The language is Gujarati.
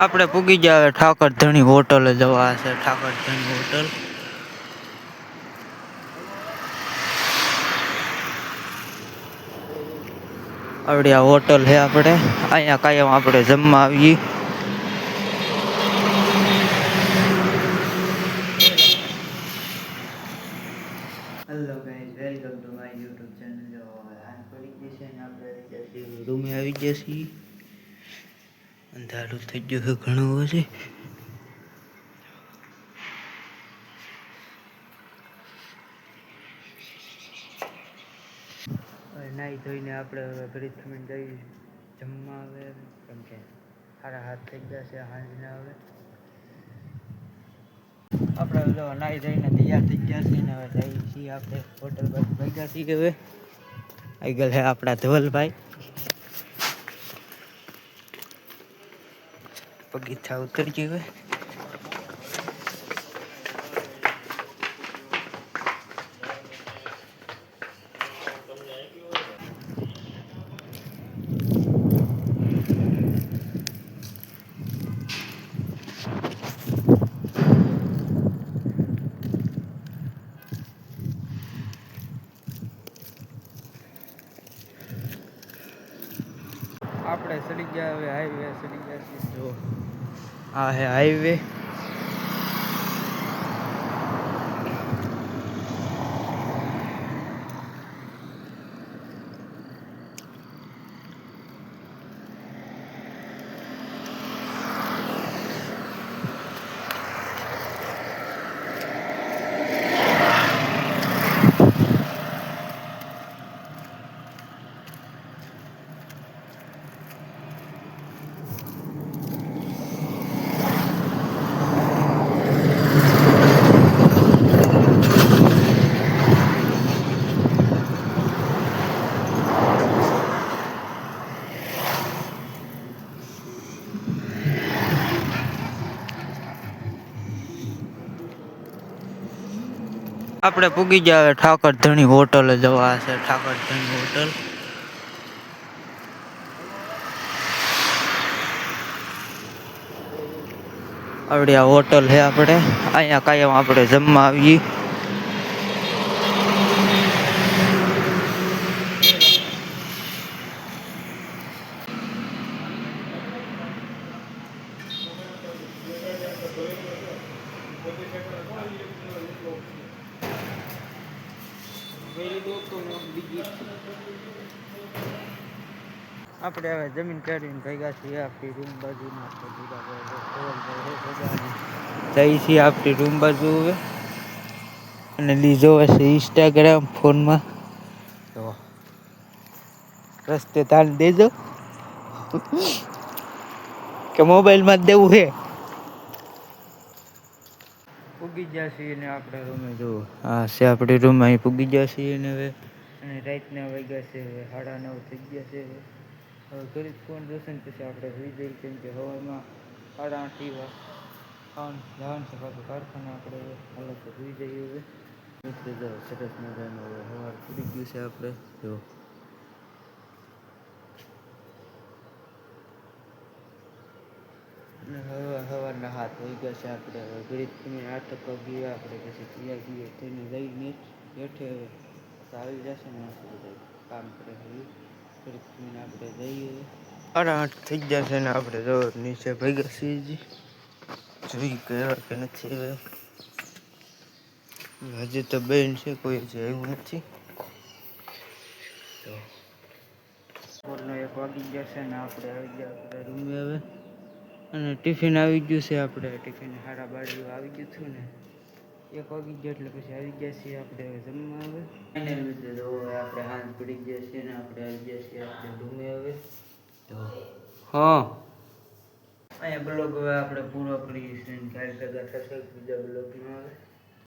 આપણે પૂગી જાય ઠાકર ધણી હોટલ જવા છે. ઠાકર ધણી હોટલ આવડી આ હોટલ છે. આપણે અહીંયા કાયમ આપણે જમવા આવીએ. Hello guys, welcome to my YouTube channel. હાથ પડી ગઈ છે ને આપણે રૂમે આવી ગયા છીએ. અંધારું થઈ ગયું છે ઘણું હશે. નાહી ધોઈને આપણે હવે ઘરે જઈ જમવા આવે કેમ કે સારા હાથ થઈ ગયા છે સાંજના. હવે આપણે નાહી ધોઈને તૈયાર થઈ ગયા છીએ ને હવે જઈએ છીએ આપણે હોટલ બાજુ ભેગા છીએ. હવે આગળ છે આપણા ધવલભાઈ. બગીચા ઉતરી ગઈ. આપણે ચડી ગયા હવે હાઈવે ચડી ગયા છીએ. જો આ હે હાઈવે. આપણે પૂગી જાય ઠાકર ધણી હોટલ જવા છે. ઠાકર ધણી હોટલ આવડી આ હોટલ છે. આપણે અહીંયા કાયમ આપણે જમવા આવીએ. આપણે હવે જમીન કાઢીને ભેગા છીએ આપણી રૂમ બાજુમાં. જઈ છીએ આપણી રૂમ બાજુ હવે. અને લીધો હશે ઇન્સ્ટાગ્રામ ફોનમાં. તો રસ્તે તાણ દેજો કે મોબાઈલમાં જ દેવું છે. પૂગી ગયા છીએ ને આપણે રૂમે. જો હા છે આપણી રૂમ. અહીં પૂગી ગયા છીએ ને હવે. અને રાતના વાગ્યા છે હવે 9:30 થઈ ગયા છે. હવે ઘરે ફોન જોશે ને પછી આપણે સુઈ જઈએ કેમ કે હવામાં 8:30 જવાનું છે પાછું કારખાને. આપણે હાલો તો સુઈ જઈએ હવે. સરસ મજાનું હવે સવાર પડી ગયું છે. આપણે જો સવારના 7 વાગ્યા છે. આપણે હવે ઘરે હાથ પગીએ આપણે પછી તૈયાર થઈને લઈને બેઠે હવે આવી જશે ને બધા કામ કરે આપણે જઈએ. 8:30 થઈ ગયા છે ને આપણે જો નીચે ભેગા છીએ. જોઈ ગયા કે નથી હવે. હજી તો બેન છે, કોઈ હજી આવ્યું નથી. તો 1 વાગી ગયા છે ને આપણે આવી ગયા આપણે રૂમે હવે. અને ટિફિન આવી ગયું છે. આપણે ટિફિન 12:30 આવી ગયું હતું ને 1 વાગી ગયો એટલે પછી આવી ગયા છીએ આપણે જમવા હવે. આપણે હાથ પડી ગયા છીએ ને આપણે આવી ગયા છીએ આપણે રૂમે હવે. તો હા અહીંયા બ્લોગ હવે આપણે પૂરો કરીએ છીએ. કાલે ભેગા થશે બીજા બ્લોગમાં હવે.